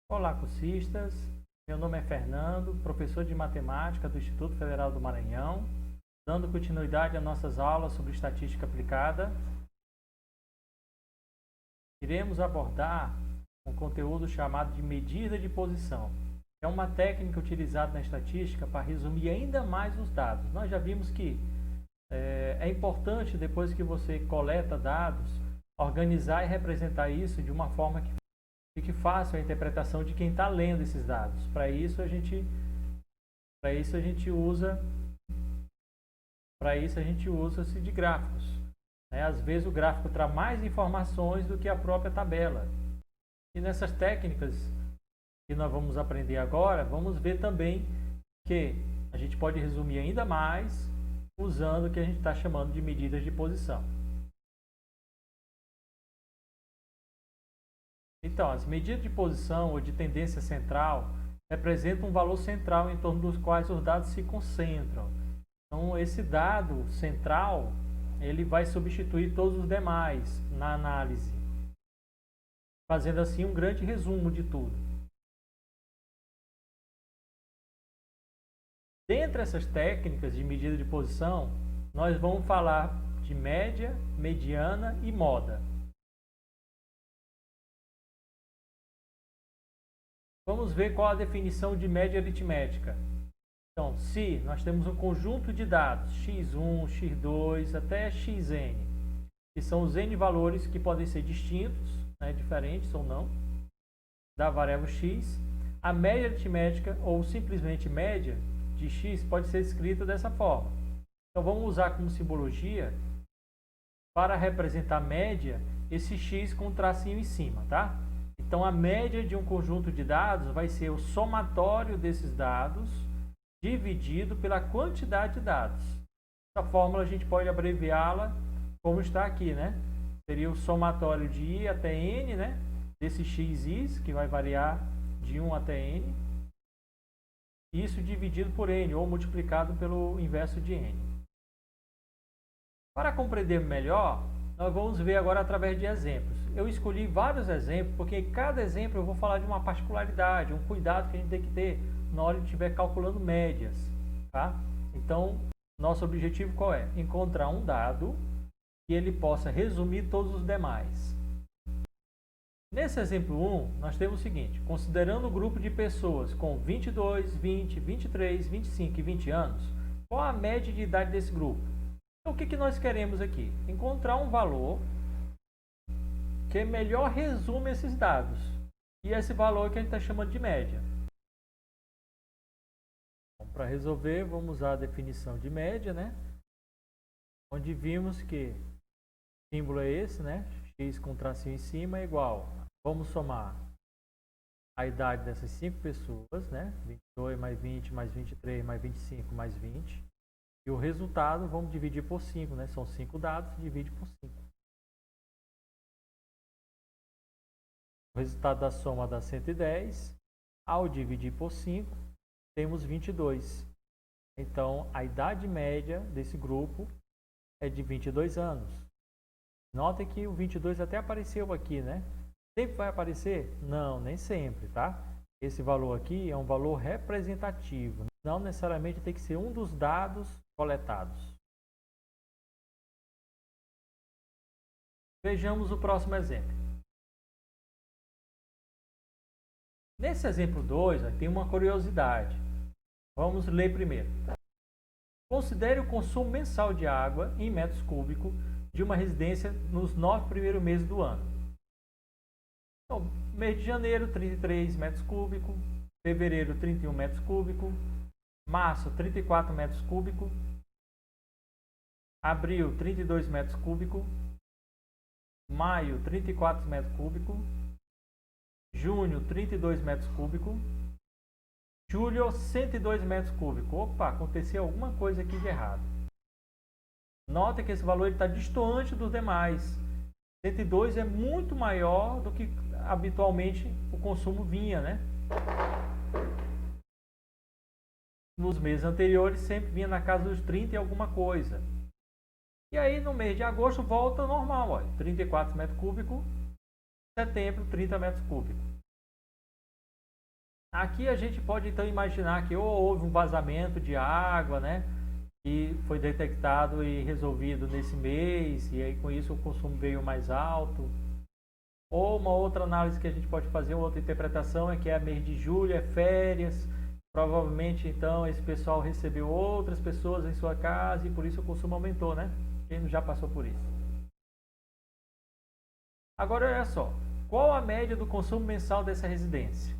Olá, cursistas. Meu nome é Fernando, professor de matemática do Instituto Federal do Maranhão, dando continuidade às nossas aulas sobre estatística aplicada. Iremos abordar um conteúdo chamado de medida de posição. É uma técnica utilizada na estatística para resumir ainda mais os dados. Nós já vimos que é importante, depois que você coleta dados, organizar e representar isso de uma forma que fique fácil a interpretação de quem está lendo esses dados. Para isso a gente usa-se de gráficos. Às vezes o gráfico traz mais informações do que a própria tabela. E nessas técnicas que nós vamos aprender agora, vamos ver também que a gente pode resumir ainda mais usando o que a gente está chamando de medidas de posição. Então, as medidas de posição ou de tendência central representam um valor central em torno dos quais os dados se concentram. Então, esse dado central, ele vai substituir todos os demais na análise, fazendo assim um grande resumo de tudo. Dentre essas técnicas de medida de posição, nós vamos falar de média, mediana e moda. Vamos ver qual a definição de média aritmética. Então, se nós temos um conjunto de dados, x1, x2 até xn, que são os n valores que podem ser distintos, diferentes ou não, da variável x, a média aritmética ou simplesmente média de x pode ser escrita dessa forma. Então, vamos usar como simbologia, para representar média, esse x com um tracinho em cima, tá? Então, a média de um conjunto de dados vai ser o somatório desses dados dividido pela quantidade de dados. Essa fórmula a gente pode abreviá-la como está aqui, né? Seria o somatório de i até n, né? Desse xis, que vai variar de 1 até n. Isso dividido por n, ou multiplicado pelo inverso de n. Para compreender melhor, nós vamos ver agora através de exemplos. Eu escolhi vários exemplos, porque cada exemplo eu vou falar de uma particularidade, um cuidado que a gente tem que ter na hora de estiver calculando médias. Tá? Então, nosso objetivo qual é? Encontrar um dado que ele possa resumir todos os demais. Nesse exemplo 1, nós temos o seguinte: considerando o grupo de pessoas com 22, 20, 23, 25 e 20 anos, qual a média de idade desse grupo? Então, o que nós queremos aqui? Encontrar um valor que melhor resume esses dados. E esse valor que a gente está chamando de média. Para resolver, vamos usar a definição de média, né? Onde vimos que o símbolo é esse, né? X com tracinho em cima é igual. Vamos somar a idade dessas 5 pessoas, né? 22 mais 20 mais 23 mais 25 mais 20. E o resultado vamos dividir por 5, né? São 5 dados, divide por 5. O resultado da soma dá 110. Ao dividir por 5, temos 22. Então, a idade média desse grupo é de 22 anos. Notem que o 22 até apareceu aqui, né? Sempre vai aparecer? Não, nem sempre, tá? Esse valor aqui é um valor representativo. Não necessariamente tem que ser um dos dados coletados. Vejamos o próximo exemplo. Nesse exemplo 2, tem uma curiosidade. Vamos ler primeiro. Considere o consumo mensal de água em metros cúbicos de uma residência nos 9 primeiros meses do ano. Então, mês de janeiro, 33 metros cúbicos. Fevereiro, 31 metros cúbicos. Março, 34 metros cúbicos. Abril, 32 metros cúbicos. Maio, 34 metros cúbicos. Junho, 32 metros cúbicos. Julho, 102 metros cúbicos. Opa, aconteceu alguma coisa aqui de errado. Nota que esse valor está distoante dos demais. 102 é muito maior do que habitualmente o consumo vinha, né? Nos meses anteriores sempre vinha na casa dos 30 e alguma coisa. E aí no mês de agosto volta ao normal, olha, 34 metros cúbicos. Setembro, 30 metros cúbicos. Aqui a gente pode então imaginar que ou houve um vazamento de água, né? Que foi detectado e resolvido nesse mês, e aí com isso o consumo veio mais alto. Ou uma outra análise que a gente pode fazer, uma outra interpretação é que é mês de julho, é férias. Provavelmente então esse pessoal recebeu outras pessoas em sua casa e por isso o consumo aumentou, né? Quem já passou por isso? Agora olha só, qual a média do consumo mensal dessa residência?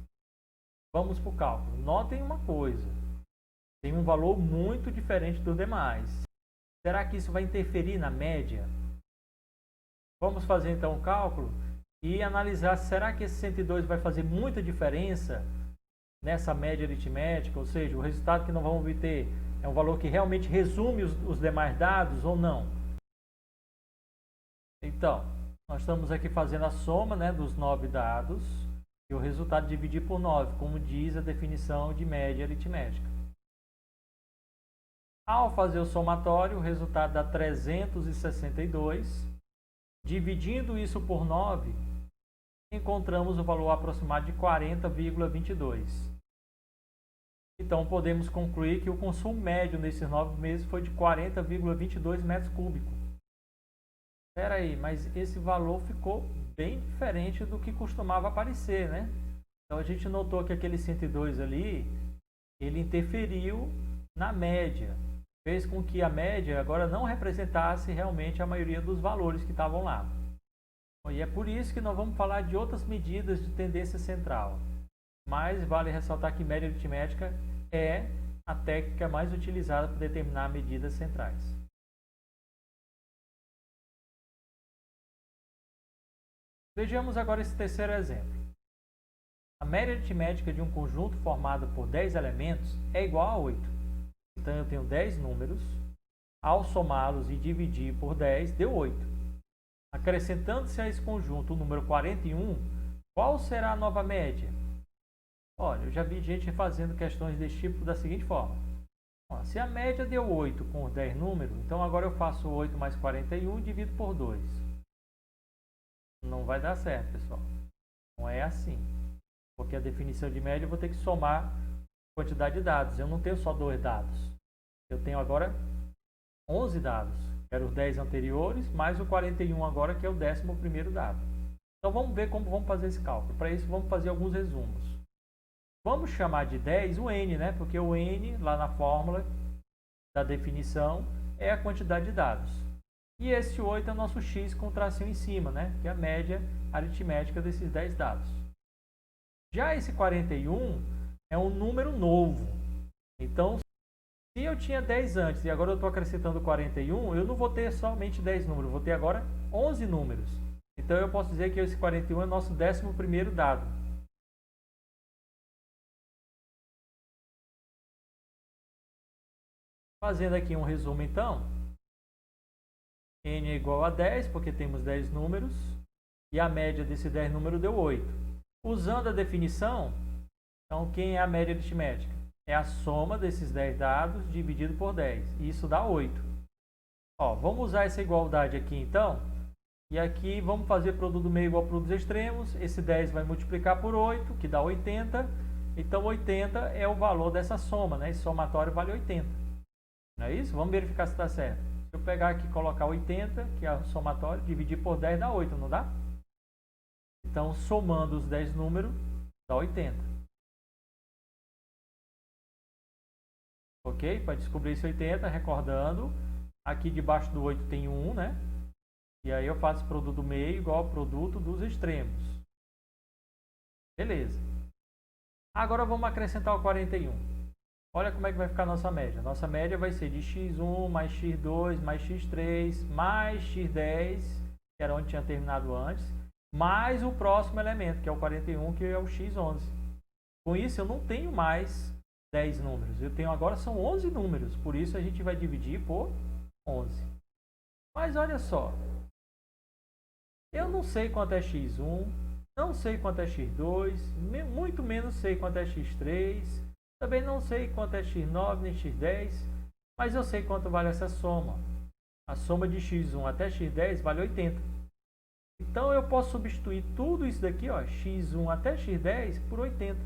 Vamos para o cálculo. Notem uma coisa, tem um valor muito diferente dos demais. Será que isso vai interferir na média? Vamos fazer então o cálculo e analisar, será que esse 102 vai fazer muita diferença nessa média aritmética? Ou seja, o resultado que nós vamos obter é um valor que realmente resume os demais dados ou não? Então, nós estamos aqui fazendo a soma, né, dos 9 dados e o resultado dividir por 9, como diz a definição de média aritmética. Ao fazer o somatório, o resultado dá 362. Dividindo isso por 9, encontramos o valor aproximado de 40,22. Então, podemos concluir que o consumo médio nesses 9 meses foi de 40,22 metros cúbicos. Espera aí, mas esse valor ficou bem diferente do que costumava aparecer, né? Então, a gente notou que aquele 102 ali, ele interferiu na média. Fez com que a média agora não representasse realmente a maioria dos valores que estavam lá. E é por isso que nós vamos falar de outras medidas de tendência central. Mas vale ressaltar que média aritmética é a técnica mais utilizada para determinar medidas centrais. Vejamos agora esse terceiro exemplo. A média aritmética de um conjunto formado por 10 elementos é igual a 8. Então, eu tenho 10 números. Ao somá-los e dividir por 10, deu 8. Acrescentando-se a esse conjunto o número 41, qual será a nova média? Olha, eu já vi gente fazendo questões desse tipo da seguinte forma. Se a média deu 8 com os 10 números, então agora eu faço 8 mais 41 e divido por 2. Não vai dar certo, pessoal. Não é assim. Porque a definição de média eu vou ter que somar a quantidade de dados. Eu não tenho só 2 dados. Eu tenho agora 11 dados. Eram os 10 anteriores, mais o 41 agora, que é o 11º dado. Então vamos ver como vamos fazer esse cálculo. Para isso vamos fazer alguns resumos. Vamos chamar de 10 o n, né? Porque o n, lá na fórmula da definição, é a quantidade de dados. E esse 8 é o nosso x com tracinho em cima, né? Que é a média aritmética desses 10 dados. Já esse 41 é um número novo. Então, se eu tinha 10 antes e agora eu estou acrescentando 41, eu não vou ter somente 10 números, vou ter agora 11 números. Então, eu posso dizer que esse 41 é o nosso 11º dado. Fazendo aqui um resumo, então, n é igual a 10, porque temos 10 números, e a média desse 10 números deu 8. Usando a definição, então, quem é a média aritmética? É a soma desses 10 dados dividido por 10, e isso dá 8. Vamos usar essa igualdade aqui, então, e aqui vamos fazer produto do meio igual ao produto dos extremos. Esse 10 vai multiplicar por 8, que dá 80. Então, 80 é o valor dessa soma, né? Esse somatório vale 80. Não é isso? Vamos verificar se está certo. Se eu pegar aqui e colocar 80, que é o somatório, dividir por 10 dá 8, não dá? Então, somando os 10 números, dá 80. Ok? Para descobrir esse 80, recordando, aqui debaixo do 8 tem 1, né? E aí eu faço produto do meio igual ao produto dos extremos. Beleza. Agora vamos acrescentar o 41. Olha como é que vai ficar a nossa média. Nossa média vai ser de x1 mais x2 mais x3 mais x10, que era onde tinha terminado antes, mais o próximo elemento, que é o 41, que é o x11. Com isso, eu não tenho mais 10 números. Eu tenho agora são 11 números. Por isso, a gente vai dividir por 11. Mas olha só. Eu não sei quanto é x1, não sei quanto é x2, muito menos sei quanto é x3. Também não sei quanto é x9 nem x10, mas eu sei quanto vale essa soma. A soma de x1 até x10 vale 80. Então, eu posso substituir tudo isso daqui, x1 até x10, por 80.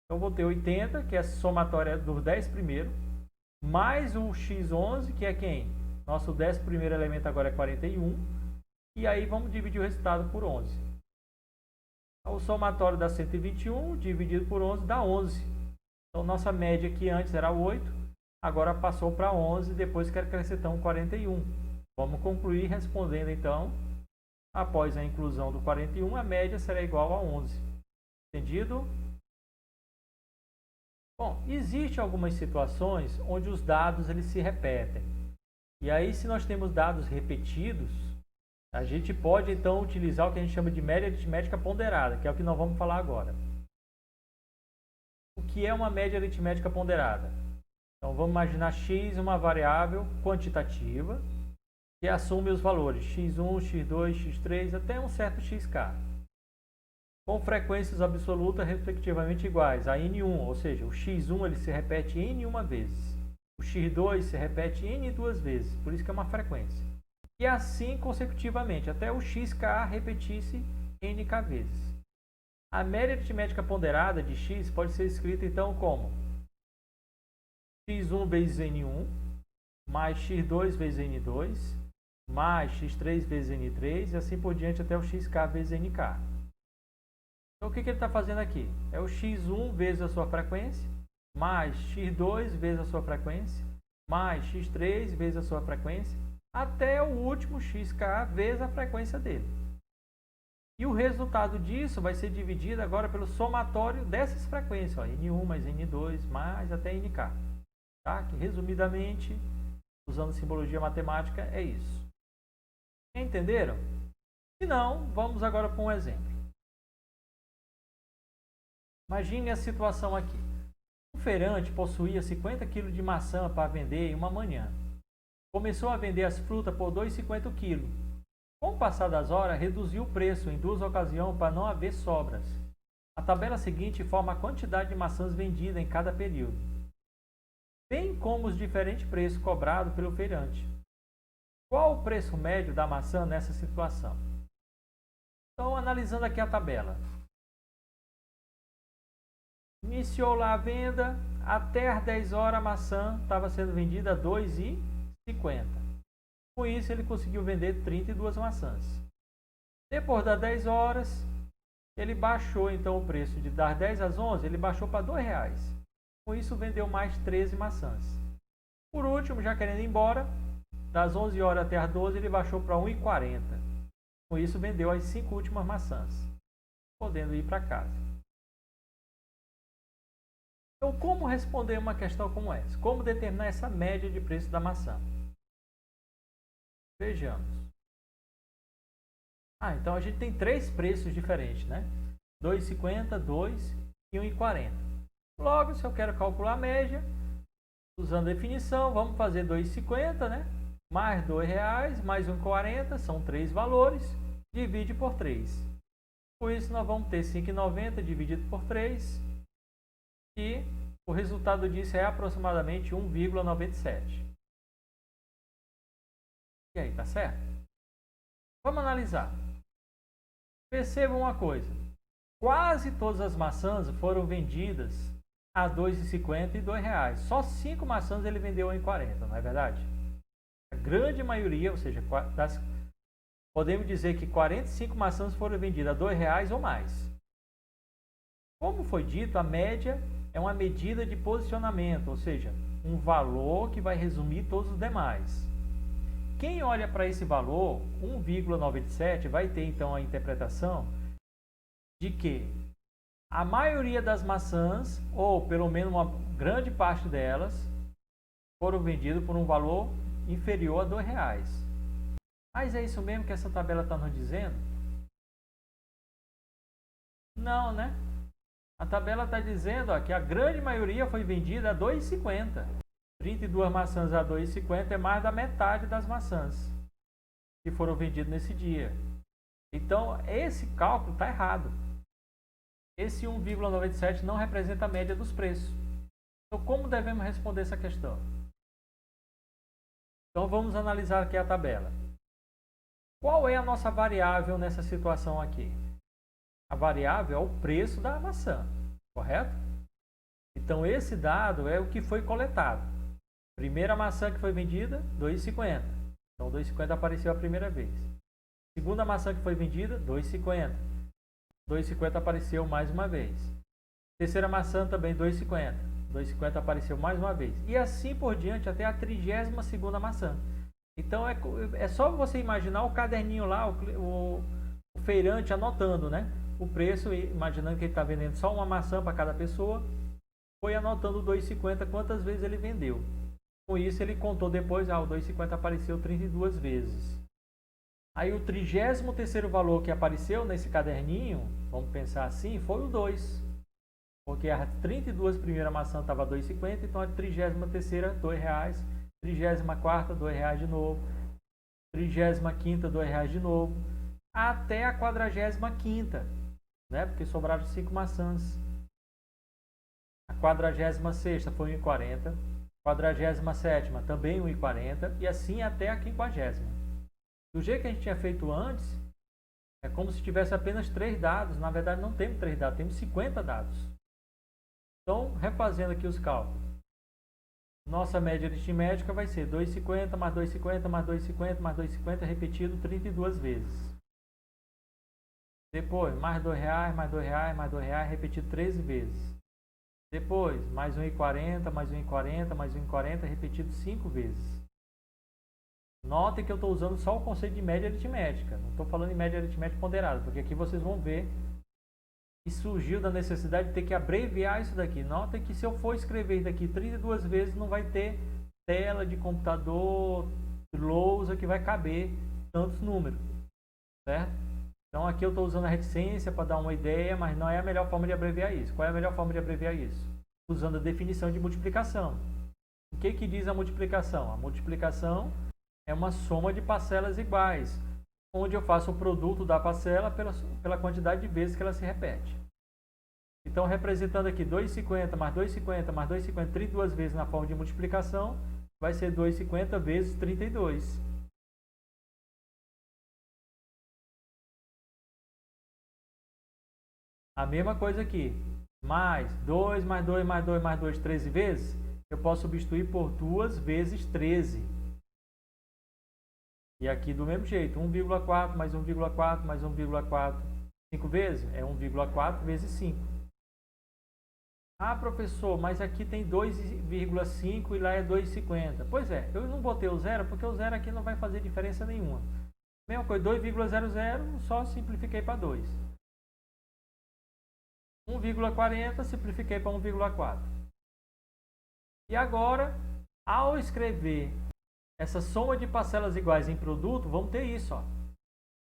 Então, eu vou ter 80, que é a somatória dos 10 primeiros, mais o x11, que é quem? Nosso 10º elemento agora é 41. E aí vamos dividir o resultado por 11. O somatório dá 121, dividido por 11 dá 11. Então, nossa média aqui antes era 8, agora passou para 11, depois que acrescentamos 41. Vamos concluir respondendo, então, após a inclusão do 41, a média será igual a 11. Entendido? Bom, existem algumas situações onde os dados eles se repetem. E aí, se nós temos dados repetidos, a gente pode, então, utilizar o que a gente chama de média aritmética ponderada, que é o que nós vamos falar agora. O que é uma média aritmética ponderada? Então, vamos imaginar x uma variável quantitativa que assume os valores x1, x2, x3 até um certo xk, com frequências absolutas respectivamente iguais a n1, ou seja, o x1 ele se repete n1 vezes, o x2 se repete n2 vezes, por isso que é uma frequência. E assim consecutivamente, até o xk repetir-se nk vezes. A média aritmética ponderada de x pode ser escrita então como x1 vezes n1, mais x2 vezes n2, mais x3 vezes n3, e assim por diante até o xk vezes nk. Então, o que ele está fazendo aqui? É o x1 vezes a sua frequência, mais x2 vezes a sua frequência, mais x3 vezes a sua frequência, até o último xk vezes a frequência dele. E o resultado disso vai ser dividido agora pelo somatório dessas frequências, ó, n1 mais n2 mais até nk. Tá? Que, resumidamente, usando simbologia matemática, é isso. Entenderam? Se não, vamos agora para um exemplo. Imagine a situação aqui. Um feirante possuía 50 kg de maçã para vender em uma manhã. Começou a vender as frutas por 2,50 o quilo. Com o passar das horas, reduziu o preço em 2 ocasiões para não haver sobras. A tabela seguinte informa a quantidade de maçãs vendidas em cada período, bem como os diferentes preços cobrados pelo feirante. Qual o preço médio da maçã nessa situação? Então, analisando aqui a tabela. Iniciou lá a venda, até às 10 horas a maçã estava sendo vendida a R$ 2,50. Com isso, ele conseguiu vender 32 maçãs. Depois das 10 horas, ele baixou então o preço de das 10 às 11, ele baixou para R$ 2,00. Com isso, vendeu mais 13 maçãs. Por último, já querendo ir embora, das 11 horas até as 12, ele baixou para R$ 1,40. Com isso, vendeu as 5 últimas maçãs, podendo ir para casa. Então, como responder uma questão como essa? Como determinar essa média de preço da maçã? Vejamos. Então a gente tem 3 preços diferentes, né? R$ 2,50, 2 e R$ 1,40. Logo, se eu quero calcular a média, usando a definição, vamos fazer R$ 2,50, né? Mais R$ 2,00, mais R$ 1,40, são 3 valores, divide por 3. Por isso, nós vamos ter R$ 5,90 dividido por 3, e o resultado disso é aproximadamente 1,97. E aí, tá certo? Vamos analisar. Percebam uma coisa. Quase todas as maçãs foram vendidas a R$ 2,50 e R$ 2,00. Só 5 maçãs ele vendeu a R$ 1,40, não é verdade? A grande maioria, ou seja, podemos dizer que 45 maçãs foram vendidas a R$ 2,00 ou mais. Como foi dito, a média é uma medida de posicionamento, ou seja, um valor que vai resumir todos os demais. Quem olha para esse valor, 1,97, vai ter então a interpretação de que a maioria das maçãs, ou pelo menos uma grande parte delas, foram vendidas por um valor inferior a R$ 2,00. Mas é isso mesmo que essa tabela está nos dizendo? Não, né? A tabela está dizendo que a grande maioria foi vendida a R$ 2,50. 32 maçãs a R$ 2,50 é mais da metade das maçãs que foram vendidas nesse dia. Então, esse cálculo está errado. Esse 1,97 não representa a média dos preços. Então, como devemos responder essa questão? Então, vamos analisar aqui a tabela. Qual é a nossa variável nessa situação aqui? A variável é o preço da maçã, correto? Então, esse dado é o que foi coletado. Primeira maçã que foi vendida, 2,50. Então, 2,50 apareceu a primeira vez. Segunda maçã que foi vendida, 2,50. 2,50 apareceu mais uma vez. Terceira maçã também, 2,50. 2,50 apareceu mais uma vez. E assim por diante até a 32ª maçã. Então, é só você imaginar o caderninho lá, o feirante anotando, né? O preço, imaginando que ele está vendendo só uma maçã para cada pessoa, foi anotando 2,50 quantas vezes ele vendeu. Com isso, ele contou depois, o 2,50 apareceu 32 vezes. Aí o 33º valor que apareceu nesse caderninho, vamos pensar assim, foi o 2. Porque as 32 primeiras maçãs estavam 2,50, então a 33ª, R$2. 34ª, R$2 de novo. 35ª, R$2 de novo. Até a 45ª, né? Porque sobraram 5 maçãs. A 46ª foi 1,40. 47ª também 1,40. E assim até a 50ª. Do jeito que a gente tinha feito antes, é como se tivesse apenas 3 dados. Na verdade, não temos 3 dados, temos 50 dados. Então, refazendo aqui os cálculos. Nossa média aritmética vai ser 2,50 mais 2,50 mais 2,50 mais 2,50 repetido 32 vezes. Depois, mais R$2, mais R$2, mais R$2 repetido 13 vezes. Depois, mais 1,40, mais 1,40, mais 1,40 repetido 5 vezes. Notem que eu estou usando só o conceito de média aritmética. Não estou falando em média aritmética ponderada, porque aqui vocês vão ver que surgiu da necessidade de ter que abreviar isso daqui. Notem que se eu for escrever isso daqui 32 vezes, não vai ter tela de computador, lousa que vai caber tantos números, certo? Então aqui eu estou usando a reticência para dar uma ideia, mas não é a melhor forma de abreviar isso. Qual é a melhor forma de abreviar isso? Usando a definição de multiplicação. O que diz a multiplicação? A multiplicação é uma soma de parcelas iguais, onde eu faço o produto da parcela pela quantidade de vezes que ela se repete. Então, representando aqui 2,50 mais 2,50 mais 2,50 32 vezes na forma de multiplicação, vai ser 2,50 vezes 32. A mesma coisa aqui. Mais 2 mais 2 mais 2 mais 2, 13 vezes, eu posso substituir por 2 vezes 13. E aqui do mesmo jeito, 1,4 mais 1,4 mais 1,4, 5 vezes? É 1,4 vezes 5. Ah, professor, mas aqui tem 2,5 e lá é 2,50. Pois é, eu não botei o zero porque o zero aqui não vai fazer diferença nenhuma. Mesma coisa, 2,00, só simplifiquei para 2. 1,40, simplifiquei para 1,4. E agora, ao escrever essa soma de parcelas iguais em produto, vamos ter isso. Ó.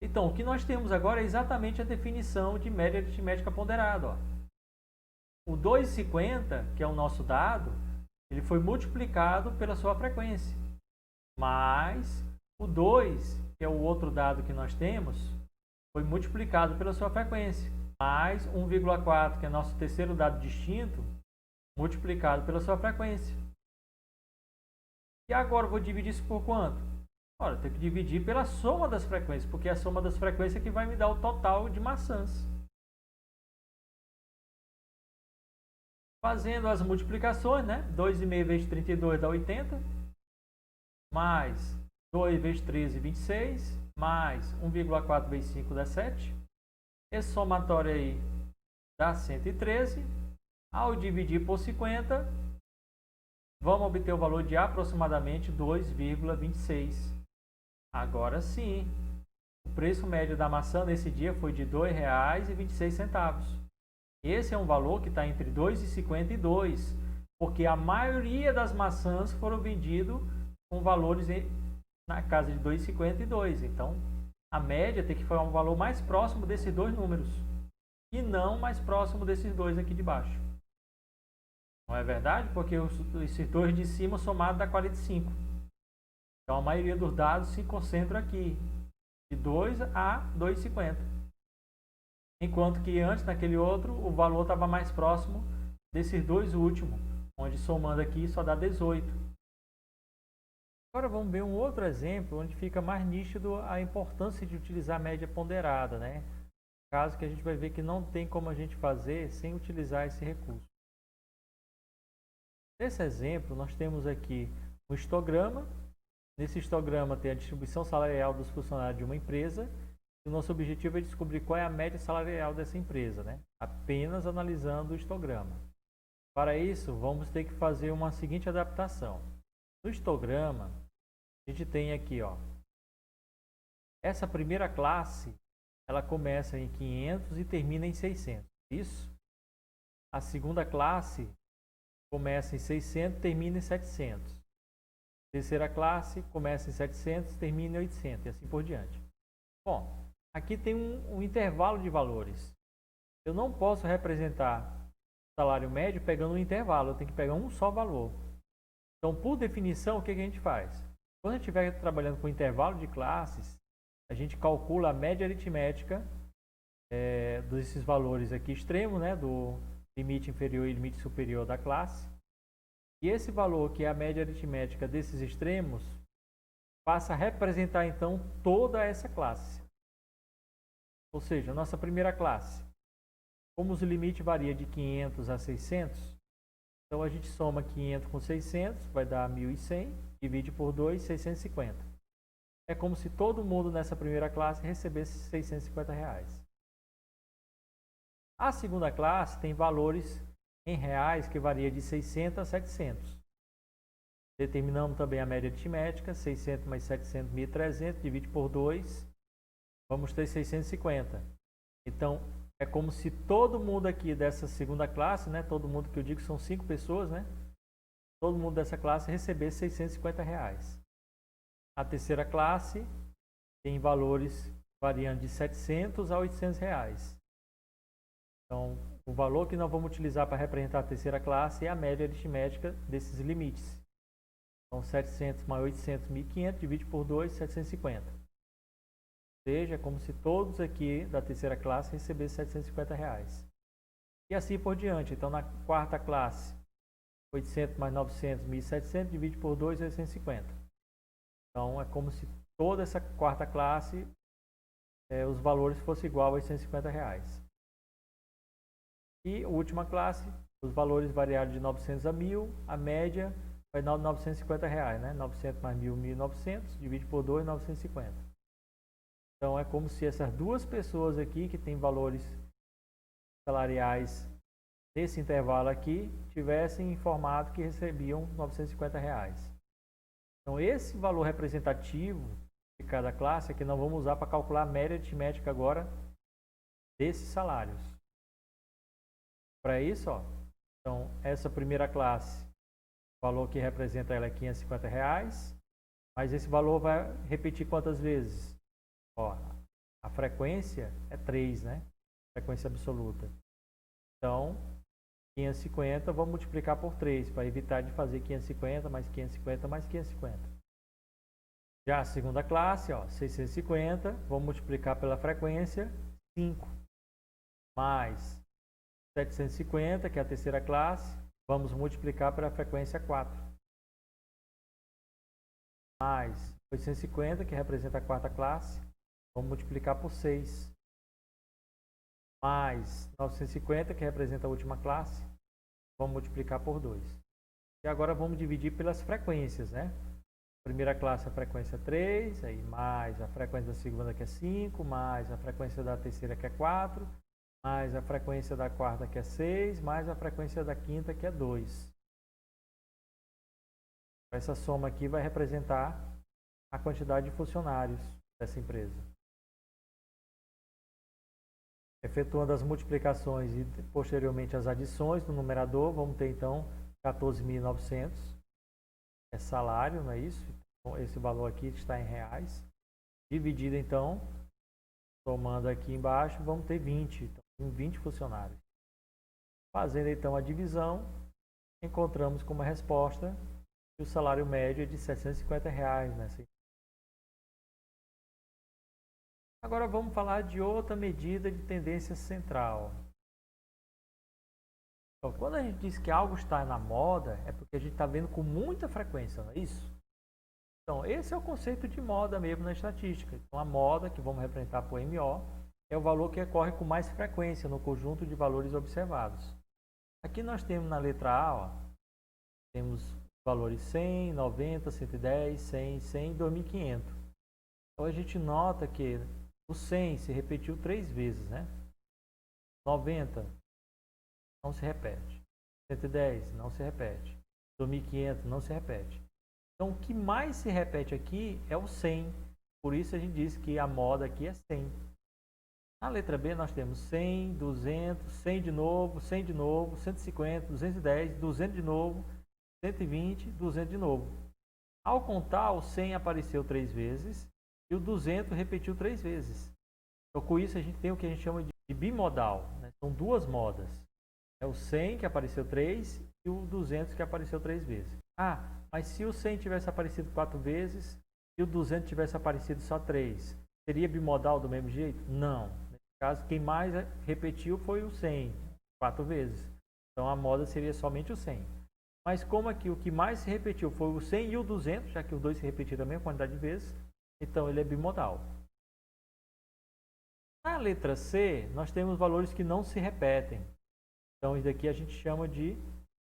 Então, o que nós temos agora é exatamente a definição de média aritmética ponderada. Ó. O 2,50, que é o nosso dado, ele foi multiplicado pela sua frequência. Mais o 2, que é o outro dado que nós temos, foi multiplicado pela sua frequência. Mais 1,4, que é nosso terceiro dado distinto, multiplicado pela sua frequência. E agora eu vou dividir isso por quanto? Ora, eu tenho que dividir pela soma das frequências, porque é a soma das frequências que vai me dar o total de maçãs. Fazendo as multiplicações, né? 2,5 vezes 32 dá 80. Mais 2 vezes 13, 26. Mais 1,4 vezes 5 dá 7. Esse somatório aí dá 113. Ao dividir por 50, vamos obter o valor de aproximadamente 2,26. Agora sim, o preço médio da maçã nesse dia foi de R$ 2,26. Esse é um valor que está entre 2,50 e 2, porque a maioria das maçãs foram vendidas com valores na casa de 2,50 e 2. Então, a média tem que ser um valor mais próximo desses dois números e não mais próximo desses dois aqui de baixo. Não é verdade? Porque esses dois de cima somados dá 45. Então, a maioria dos dados se concentra aqui, de 2 a 2,50. Enquanto que antes, naquele outro, o valor estava mais próximo desses dois últimos, onde somando aqui só dá 18. Agora vamos ver um outro exemplo onde fica mais nítido a importância de utilizar a média ponderada, né? Caso que a gente vai ver que não tem como a gente fazer sem utilizar esse recurso. Nesse exemplo, nós temos aqui um histograma. Nesse histograma tem a distribuição salarial dos funcionários de uma empresa. E o nosso objetivo é descobrir qual é a média salarial dessa empresa, né? Apenas analisando o histograma. Para isso, vamos ter que fazer uma seguinte adaptação. No histograma, a gente tem aqui, ó, essa primeira classe, ela começa em 500 e termina em 600. Isso. A segunda classe começa em 600 e termina em 700. Terceira classe começa em 700 e termina em 800 e assim por diante. Bom, aqui tem um intervalo de valores. Eu não posso representar o salário médio pegando um intervalo, eu tenho que pegar um só valor. Então, por definição, o que a gente faz? Quando a gente estiver trabalhando com intervalo de classes, a gente calcula a média aritmética desses valores aqui extremos, né, do limite inferior e limite superior da classe. E esse valor, que é a média aritmética desses extremos, passa a representar então toda essa classe. Ou seja, a nossa primeira classe, como o limite varia de 500 a 600, então a gente soma 500 com 600, vai dar 1.100, divide por 2, 650. É como se todo mundo nessa primeira classe recebesse R$650. A segunda classe tem valores em reais que varia de 600 a 700. Determinamos também a média aritmética, 600 mais 700, 1.300, divide por 2, vamos ter 650. Então, é como se todo mundo aqui dessa segunda classe, né, todo mundo que eu digo são 5 pessoas, né, todo mundo dessa classe recebesse R$650. A terceira classe tem valores variando de 700 a 800 reais. Então, o valor que nós vamos utilizar para representar a terceira classe é a média aritmética desses limites. Então, 700 mais 800, 1.500, divide por 2, 750. Ou seja, é como se todos aqui da terceira classe recebessem R$750. E assim por diante. Então, na quarta classe, 800 mais 900, 1.700, divide por 2, 850. Então, é como se toda essa quarta classe, os valores fossem igual a R$850. E a última classe, os valores variaram de 900 a 1.000, a média vai dar R$950, né? 900 mais 1.000, 1.900, divide por 2, 950. Então, é como se essas duas pessoas aqui, que têm valores salariais nesse intervalo aqui, tivessem informado que recebiam R$950. Então, esse valor representativo de cada classe é que nós vamos usar para calcular a média aritmética agora desses salários. Para isso, ó, então, essa primeira classe, o valor que representa ela é R$550, mas esse valor vai repetir quantas vezes? Ó, a frequência é 3, né? Frequência absoluta. Então, 550, vamos multiplicar por 3, para evitar de fazer 550 mais 550 mais 550. Já a segunda classe, ó, 650, vamos multiplicar pela frequência 5, mais 750, que é a terceira classe, vamos multiplicar pela frequência 4. Mais 850, que representa a quarta classe, vamos multiplicar por 6. Mais 950, que representa a última classe, vamos multiplicar por 2. E agora vamos dividir pelas frequências, né? Primeira classe, a frequência 3, aí mais a frequência da segunda, que é 5, mais a frequência da terceira, que é 4, mais a frequência da quarta, que é 6, mais a frequência da quinta, que é 2. Essa soma aqui vai representar a quantidade de funcionários dessa empresa. Efetuando as multiplicações e posteriormente as adições no numerador, vamos ter então 14.900. É salário, não é isso? Então, esse valor aqui está em reais. Dividido então, somando aqui embaixo, vamos ter 20. Então, 20 funcionários. Fazendo então a divisão, encontramos como resposta que o salário médio é de R$750 nessa. Agora vamos falar de outra medida de tendência central. Então, quando a gente diz que algo está na moda, é porque a gente está vendo com muita frequência, não é isso? Então, esse é o conceito de moda mesmo na estatística. Então, a moda, que vamos representar por MO, é o valor que ocorre com mais frequência no conjunto de valores observados. Aqui nós temos na letra A, ó, Temos valores 100, 90, 110, 100, 100 e 2.500. Então a gente nota que o 100 se repetiu 3 vezes, né? 90 não se repete. 110 não se repete. 2.500 não se repete. Então o que mais se repete aqui é o 100. Por isso a gente diz que a moda aqui é 100. Na letra B nós temos 100, 200, 100 de novo, 100 de novo, 150, 210, 200 de novo, 120, 200 de novo. Ao contar, o 100 apareceu 3 vezes e o 200 repetiu 3 vezes. Então com isso a gente tem o que a gente chama de bimodal, né? São duas modas. É o 100 que apareceu 3 e o 200 que apareceu 3 vezes. Ah, mas se o 100 tivesse aparecido 4 vezes e o 200 tivesse aparecido só 3, seria bimodal do mesmo jeito? Não. Nesse caso, quem mais repetiu foi o 100, 4 vezes. Então a moda seria somente o 100. Mas como aqui o que mais se repetiu foi o 100 e o 200, já que os dois se repetiram a mesma quantidade de vezes, então ele é bimodal. Na letra C, nós temos valores que não se repetem. Então isso daqui a gente chama de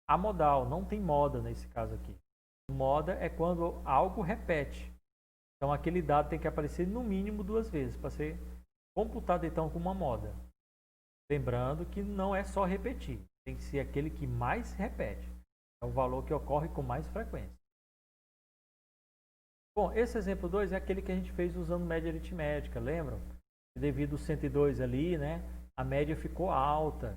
amodal, não tem moda nesse caso aqui. Moda é quando algo repete. Então aquele dado tem que aparecer no mínimo 2 vezes para ser computado então como uma moda. Lembrando que não é só repetir, tem que ser aquele que mais repete. É o valor que ocorre com mais frequência. Bom, esse exemplo 2 é aquele que a gente fez usando média aritmética, lembram? Devido ao 102 ali, né, a média ficou alta.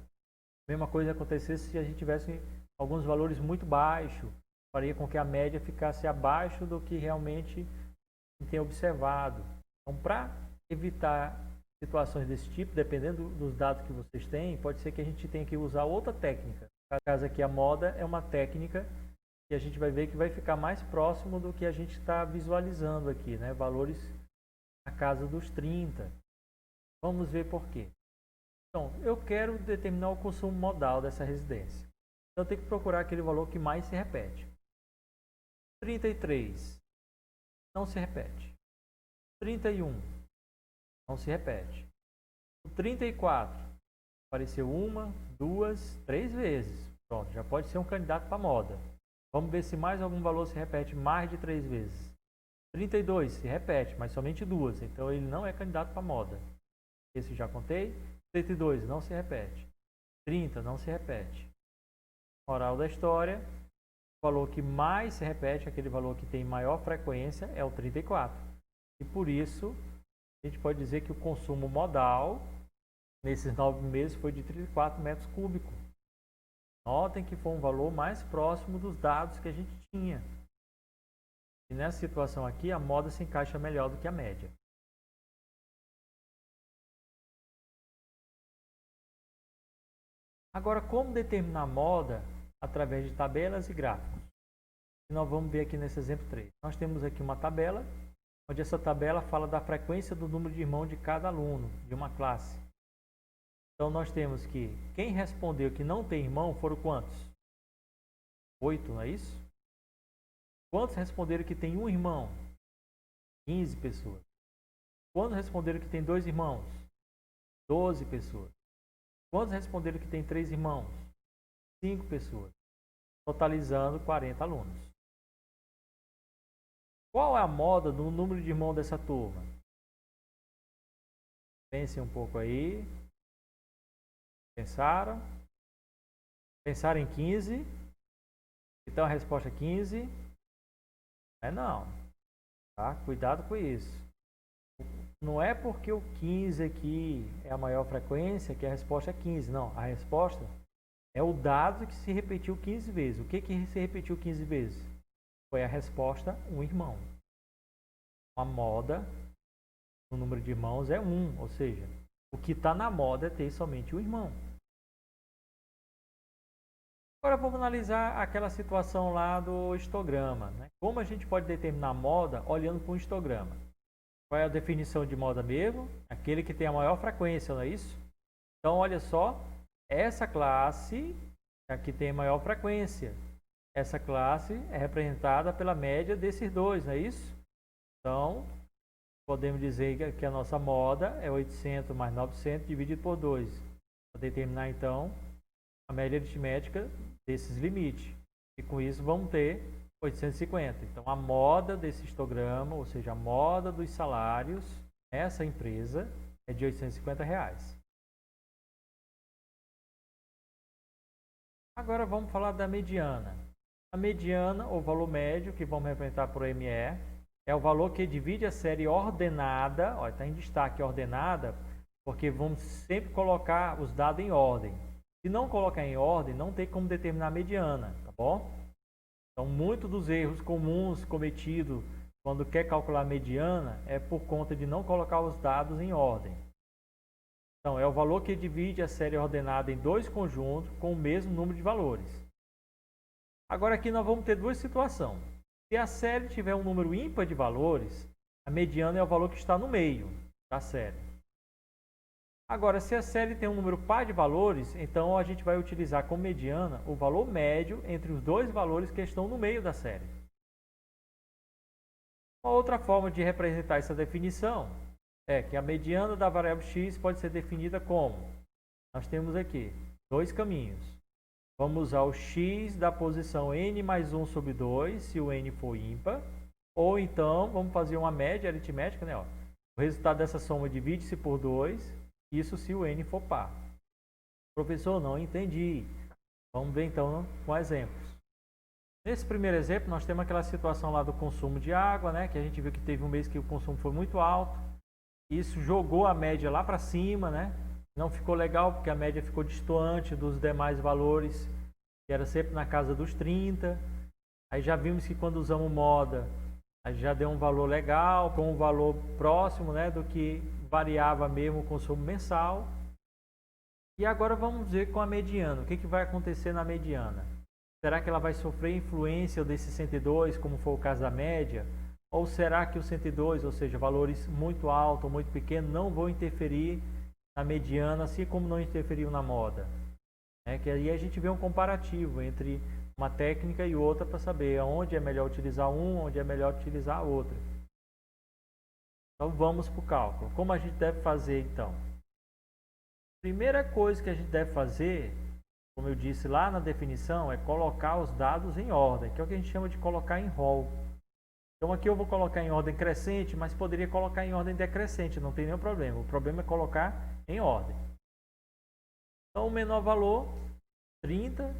Mesma coisa acontecesse se a gente tivesse alguns valores muito baixos, faria com que a média ficasse abaixo do que realmente tem observado. Então, para evitar situações desse tipo, dependendo dos dados que vocês têm, pode ser que a gente tenha que usar outra técnica. No caso aqui, a moda é uma técnica que a gente vai ver que vai ficar mais próximo do que a gente está visualizando aqui, né? Valores na casa dos 30. Vamos ver por quê. Então, eu quero determinar o consumo modal dessa residência. Então, eu tenho que procurar aquele valor que mais se repete. 33 não se repete. 31 não se repete. O 34 apareceu 1, 2, 3 vezes. Pronto, já pode ser um candidato para moda. Vamos ver se mais algum valor se repete mais de 3 vezes. 32 se repete, mas somente 2. Então ele não é candidato para moda. Esse já contei. 32 não se repete. 30 não se repete. Moral da história: o valor que mais se repete, aquele valor que tem maior frequência, é o 34. E por isso, a gente pode dizer que o consumo modal nesses 9 meses foi de 34 metros cúbicos. Notem que foi um valor mais próximo dos dados que a gente tinha. E nessa situação aqui, a moda se encaixa melhor do que a média. Agora, como determinar a moda através de tabelas e gráficos? E nós vamos ver aqui nesse exemplo 3. Nós temos aqui uma tabela, onde essa tabela fala da frequência do número de irmãos de cada aluno de uma classe. Então, nós temos que quem respondeu que não tem irmão foram quantos? 8, não é isso? Quantos responderam que tem um irmão? 15 pessoas. Quantos responderam que tem 2 irmãos? 12 pessoas. Quantos responderam que tem 3 irmãos? 5 pessoas. Totalizando 40 alunos. Qual é a moda do número de irmãos dessa turma? Pensem um pouco aí. Pensaram? Pensaram em 15? Então a resposta é 15? Não. Tá? Cuidado com isso. Não é porque o 15 aqui é a maior frequência que a resposta é 15. Não, a resposta é o dado que se repetiu 15 vezes. O que se repetiu 15 vezes? Foi a resposta um irmão. A moda, o número de irmãos é 1, ou seja, o que está na moda é ter somente um irmão. Agora vamos analisar aquela situação lá do histograma, né? Como a gente pode determinar a moda olhando para um histograma? Qual é a definição de moda mesmo? Aquele que tem a maior frequência, não é isso? Então, olha só, essa classe aqui tem a maior frequência. Essa classe é representada pela média desses dois, não é isso? Então, podemos dizer que a nossa moda é 800 mais 900 dividido por 2. Para determinar, então, a média aritmética desses limites. E com isso vamos ter 850. Então a moda desse histograma, ou seja, a moda dos salários nessa empresa é de R$850. Agora vamos falar da mediana. A mediana, ou valor médio, que vamos representar por ME, é o valor que divide a série ordenada, está em destaque ordenada, porque vamos sempre colocar os dados em ordem. Se não colocar em ordem, não tem como determinar a mediana, tá bom? Então, muitos dos erros comuns cometidos quando quer calcular a mediana é por conta de não colocar os dados em ordem. Então, é o valor que divide a série ordenada em dois conjuntos com o mesmo número de valores. Agora aqui nós vamos ter duas situações. Se a série tiver um número ímpar de valores, a mediana é o valor que está no meio da série. Agora, se a série tem um número par de valores, então a gente vai utilizar como mediana o valor médio entre os dois valores que estão no meio da série. Uma outra forma de representar essa definição é que a mediana da variável x pode ser definida como? Nós temos aqui dois caminhos. Vamos usar o x da posição n mais 1 sobre 2, se o n for ímpar. Ou então, vamos fazer uma média aritmética, né? O resultado dessa soma divide-se por 2, isso se o n for par. Professor, não entendi. Vamos ver então com exemplos. Nesse primeiro exemplo, nós temos aquela situação lá do consumo de água, né? Que a gente viu que teve um mês que o consumo foi muito alto. Isso jogou a média lá para cima, né? Não ficou legal porque a média ficou distante dos demais valores, que era sempre na casa dos 30. Aí já vimos que quando usamos moda, a gente já deu um valor legal, com um valor próximo, né, do que variava mesmo o consumo mensal. E agora vamos ver com a mediana. O que vai acontecer na mediana? Será que ela vai sofrer influência desse 102, como foi o caso da média? Ou será que o 102, ou seja, valores muito altos ou muito pequenos, não vão interferir na mediana, assim como não interferiu na moda? Que aí a gente vê um comparativo entre uma técnica e outra para saber onde é melhor utilizar um, onde é melhor utilizar a outra. Então vamos para o cálculo. Como a gente deve fazer então? Primeira coisa que a gente deve fazer, como eu disse lá na definição, é colocar os dados em ordem, que é o que a gente chama de colocar em rol. Então aqui eu vou colocar em ordem crescente, mas poderia colocar em ordem decrescente, não tem nenhum problema. O problema é colocar em ordem. Então o menor valor, 30,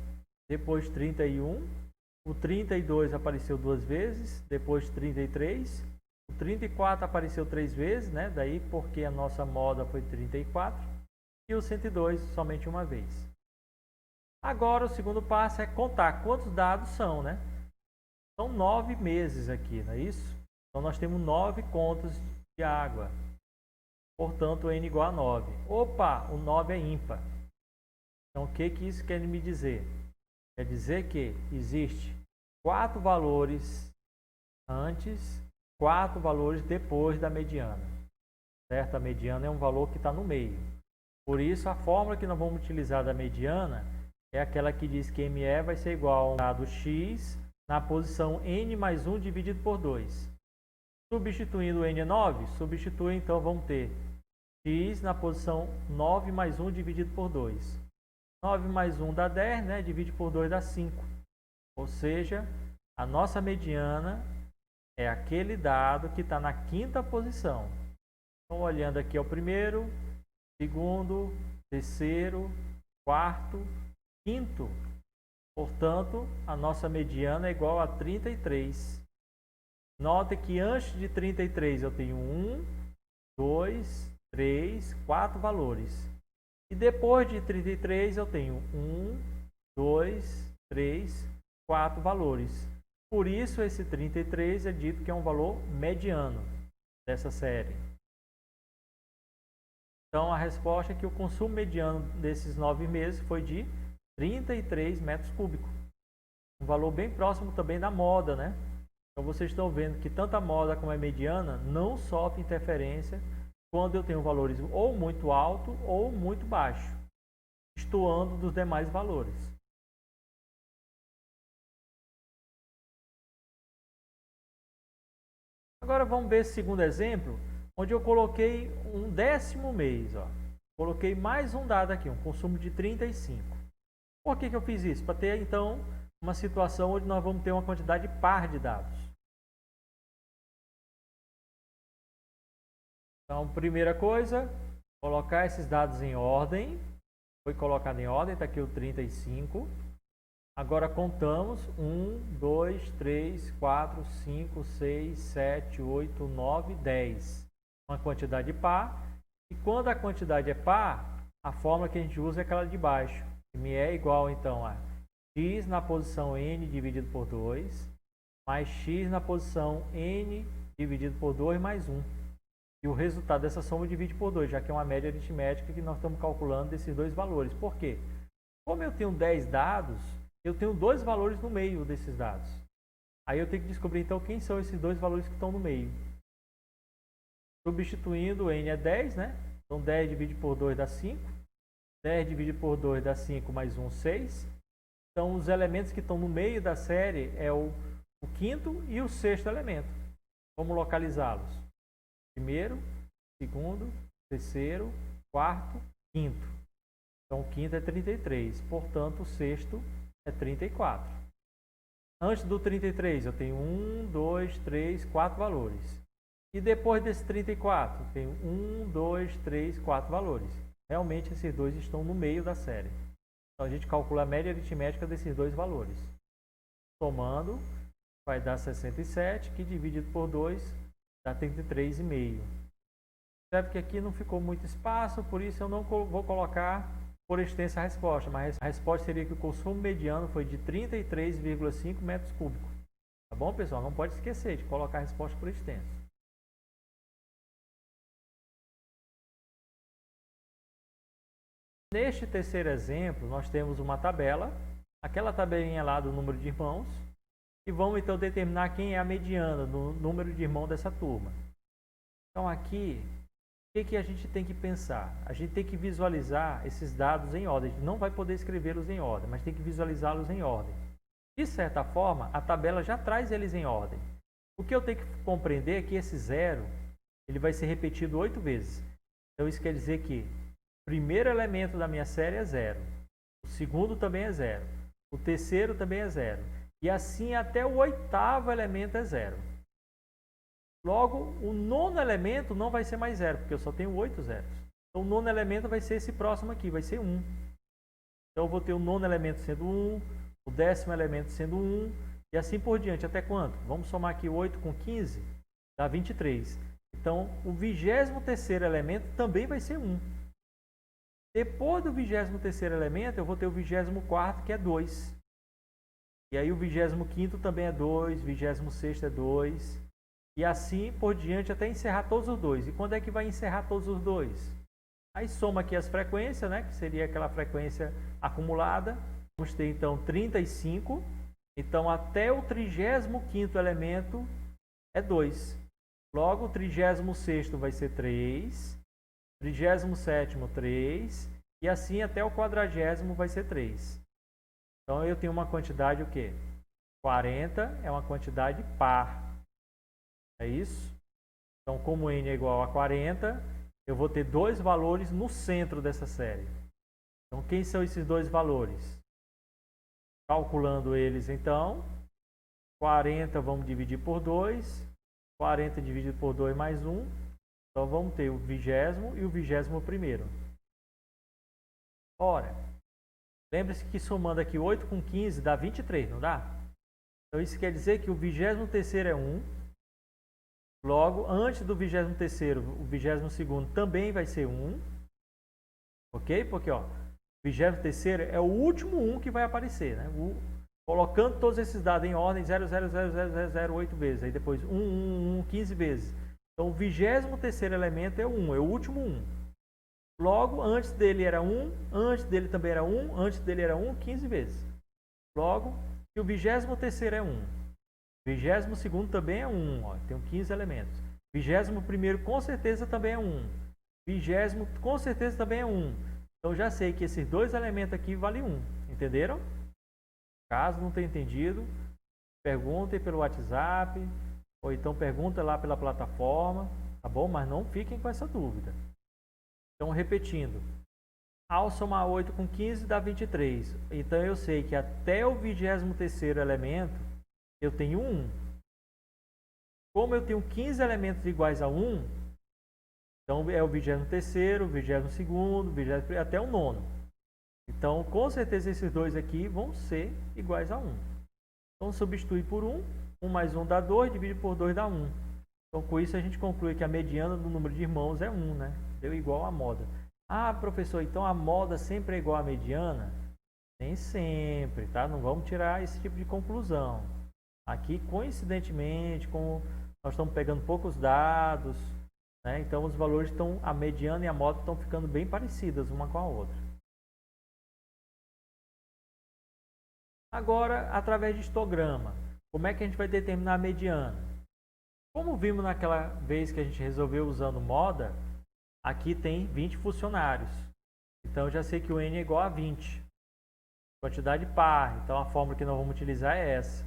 depois 31, o 32 apareceu duas vezes, depois 33, o 34 apareceu três vezes, né? Daí porque a nossa moda foi 34, e o 102 somente uma vez. Agora o segundo passo é contar quantos dados são, né? São 9 meses aqui, não é isso? Então nós temos 9 contas de água. Portanto, n igual a 9. Opa, o 9 é ímpar. Então o que isso quer me dizer? Quer dizer que existe 4 valores antes, 4 valores depois da mediana. Certo? A mediana é um valor que está no meio. Por isso, a fórmula que nós vamos utilizar da mediana é aquela que diz que ME vai ser igual a um dado x na posição n mais 1 dividido por 2. Substituindo o n é 9, substitui, então vamos ter x na posição 9 mais 1 dividido por 2. 9 mais 1 dá 10, né? Divide por 2 dá 5. Ou seja, a nossa mediana é aquele dado que está na quinta posição. Então, olhando aqui é o primeiro, segundo, terceiro, quarto, quinto. Portanto, a nossa mediana é igual a 33. Note que antes de 33 eu tenho 1, 2, 3, 4 valores. E depois de 33 eu tenho 1, 2, 3, 4 valores. Por isso esse 33 é dito que é um valor mediano dessa série. Então a resposta é que o consumo mediano desses 9 meses foi de 33 metros cúbicos. Um valor bem próximo também da moda, né? Então vocês estão vendo que tanto a moda como a mediana não sofre interferência quando eu tenho valores ou muito alto ou muito baixo, destoando dos demais valores. Agora vamos ver esse segundo exemplo, onde eu coloquei um 10º mês. Coloquei mais um dado aqui, um consumo de 35. Por que eu fiz isso? Para ter, então, uma situação onde nós vamos ter uma quantidade par de dados. Então, primeira coisa, colocar esses dados em ordem. Foi colocado em ordem, está aqui o 35. Agora contamos 1, 2, 3, 4, 5, 6, 7, 8, 9, 10. Uma quantidade par. E quando a quantidade é par, a fórmula que a gente usa é aquela de baixo. M é igual então a x na posição n dividido por 2, mais x na posição n dividido por 2 mais 1. E o resultado dessa soma divide por 2, já que é uma média aritmética que nós estamos calculando desses dois valores. Por quê? Como eu tenho 10 dados, eu tenho dois valores no meio desses dados. Aí eu tenho que descobrir então quem são esses dois valores que estão no meio. Substituindo, n é 10, né? Então 10 dividido por 2 dá 5. 10 dividido por 2 dá 5 mais 1, 6. Então os elementos que estão no meio da série é o quinto e o sexto elemento. Vamos localizá-los. Primeiro, segundo, terceiro, quarto, quinto. Então o quinto é 33, portanto o sexto é 34. Antes do 33 eu tenho 1, 2, 3, 4 valores. E depois desse 34 eu tenho 1, 2, 3, 4 valores. Realmente esses dois estão no meio da série. Então a gente calcula a média aritmética desses dois valores. Somando, vai dar 67, que dividido por 2 dá 33,5. Observe que aqui não ficou muito espaço, por isso eu não vou colocar por extensa a resposta, mas a resposta seria que o consumo mediano foi de 33,5 metros cúbicos. Tá bom, pessoal? Não pode esquecer de colocar a resposta por extenso. Neste terceiro exemplo, nós temos uma tabela, aquela tabelinha lá do número de irmãos, e vamos então determinar quem é a mediana no número de irmãos dessa turma. Então aqui, o que a gente tem que pensar? A gente tem que visualizar esses dados em ordem. A gente não vai poder escrevê-los em ordem, mas tem que visualizá-los em ordem. De certa forma, a tabela já traz eles em ordem. O que eu tenho que compreender é que esse zero ele vai ser repetido 8 vezes. Então isso quer dizer que o primeiro elemento da minha série é 0. O segundo também é 0. O terceiro também é 0. E assim até o oitavo elemento é 0. Logo, o nono elemento não vai ser mais 0, porque eu só tenho 8 zeros. Então o nono elemento vai ser esse próximo aqui, vai ser 1. Então eu vou ter o nono elemento sendo 1, o décimo elemento sendo 1, e assim por diante. Até quanto? Vamos somar aqui 8 com 15, dá 23. Então o 23º elemento também vai ser 1. Depois do 23º elemento, eu vou ter o 24º, que é 2. E aí o 25º também é 2, 26º é 2. E assim por diante até encerrar todos os dois. E quando é que vai encerrar todos os dois? Aí soma aqui as frequências, né? Que seria aquela frequência acumulada. Vamos ter então 35. Então até o 35º elemento é 2. Logo o 36º vai ser 3. 37º 3. E assim até o 40º vai ser 3. Então eu tenho uma quantidade o quê? 40 é uma quantidade par. É isso? Então, como n é igual a 40, eu vou ter dois valores no centro dessa série. Então, quem são esses dois valores? Calculando eles, então, 40 vamos dividir por 2, 40 dividido por 2 mais 1. Então, vamos ter o 20º e o 21º. Ora, lembre-se que somando aqui 8 com 15 dá 23, não dá? Então, isso quer dizer que o 23º é 1. Logo, antes do 23º, o 22º também vai ser 1. Ok? Porque ó, o 23º é o último 1 que vai aparecer. Né? Colocando todos esses dados em ordem, 0, 0, 0, 0, 0, 0, 8 vezes. Aí depois 1, 1, 1, 15 vezes. Então o 23º elemento é o 1, é o último 1. Logo, antes dele era 1, antes dele também era 1, antes dele era 1, 15 vezes. Logo, se o 23º é 1. 22º também é 1, ó, tem 15 elementos. 21º com certeza também é 1. 20º com certeza também é 1. Então já sei que esses dois elementos aqui valem 1. Entenderam? Caso não tenha entendido, perguntem pelo WhatsApp ou então pergunta lá pela plataforma, tá bom? Mas não fiquem com essa dúvida. Então repetindo, Ao somar 8 com 15 dá 23. Então eu sei que até o 23º elemento eu tenho 1. Como eu tenho 15 elementos iguais a 1, então é o 23º, o 22º, 20 até o 9º. Então com certeza esses dois aqui vão ser iguais a 1. Então substitui por 1, 1 mais 1 dá 2, divide por 2 dá 1. Então com isso a gente conclui que a mediana do número de irmãos é 1, né? Deu igual à moda. Ah, professor, então a moda sempre é igual à mediana? Nem sempre, tá? Não vamos tirar esse tipo de conclusão. Aqui, coincidentemente, como nós estamos pegando poucos dados, né? Então os valores estão, a mediana e a moda estão ficando bem parecidas uma com a outra. Agora, através de histograma, como é que a gente vai determinar a mediana? Como vimos naquela vez que a gente resolveu usando moda, aqui tem 20 funcionários. Então eu já sei que o N é igual a 20. Quantidade par. Então a fórmula que nós vamos utilizar é essa.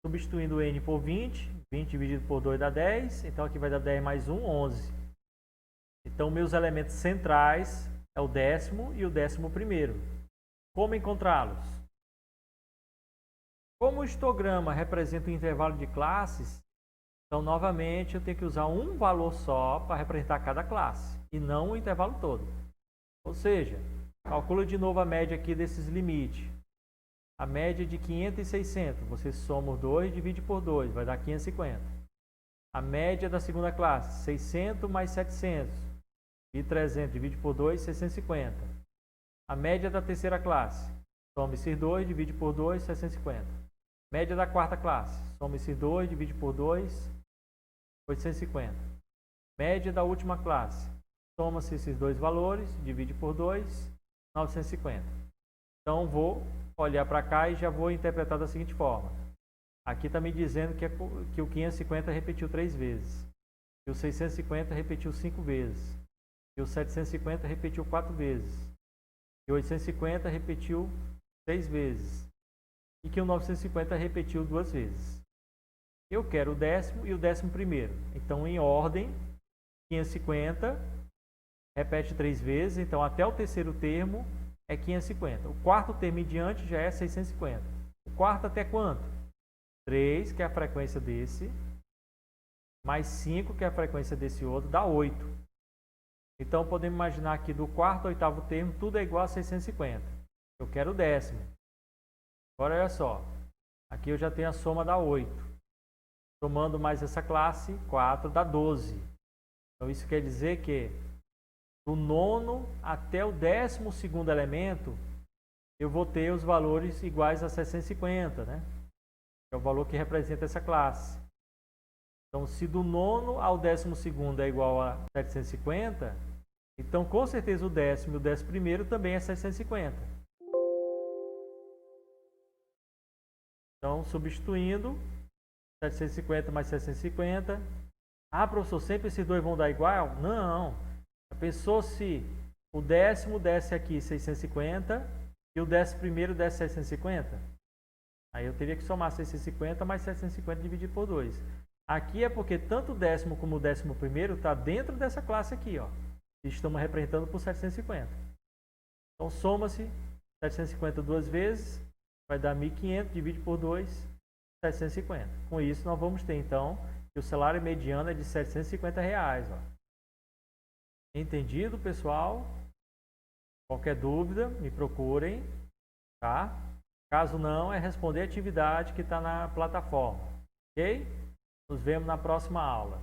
Substituindo o N por 20, 20 dividido por 2 dá 10. Então aqui vai dar 10 mais 1, 11. Então meus elementos centrais é o 10º e o 11º. Como encontrá-los? Como o histograma representa o intervalo de classes, então novamente eu tenho que usar um valor só para representar cada classe e não o intervalo todo. Ou seja, calcula de novo a média aqui desses limites. A média de 500 e 600, você soma os 2 e divide por 2, vai dar 550. A média da segunda classe, 600 mais 700 e 300, divide por 2, 650. A média da terceira classe, soma esses 2, divide por 2, 650. Média da quarta classe, soma esses 2, divide por 2, 850. Média da última classe, soma-se esses dois valores, divide por 2, 950. Então, vou olhar para cá e já vou interpretar da seguinte forma. Aqui está me dizendo que o 550 repetiu 3 vezes, que o 650 repetiu 5 vezes, que o 750 repetiu 4 vezes, que o 850 repetiu 6 vezes e que o 950 repetiu 2 vezes. Eu quero o 10º e o 11º. Então, em ordem, 550 repete 3 vezes, então até o terceiro termo é 550. O quarto termo em diante já é 650. O quarto até quanto? 3, que é a frequência desse, mais 5, que é a frequência desse outro, dá 8. Então, podemos imaginar que do quarto ao oitavo termo, tudo é igual a 650. Eu quero o 10º. Agora, olha só. Aqui eu já tenho a soma da 8. Somando mais essa classe, 4 dá 12. Então, isso quer dizer que do 9º até o 12º elemento, eu vou ter os valores iguais a 750, né? Que é o valor que representa essa classe. Então, se do 9º ao 12º é igual a 750, então com certeza o 10º e o 11º também é 750. Então, substituindo, 750 mais 750. Ah, professor, sempre esses dois vão dar igual? Não. Pensou se o 10º desse aqui 650 e o 11º desse 750? Aí eu teria que somar 650 mais 750 dividido por 2. Aqui é porque tanto o 10º como o 11º está dentro dessa classe aqui, ó. Estamos representando por 750. Então soma-se 750 duas vezes, vai dar 1.500, divide por 2, 750. Com isso nós vamos ter então que o salário mediano é de R$750. Ó. Entendido, pessoal? Qualquer dúvida, me procurem, tá? Caso não, é responder a atividade que está na plataforma, ok? Nos vemos na próxima aula.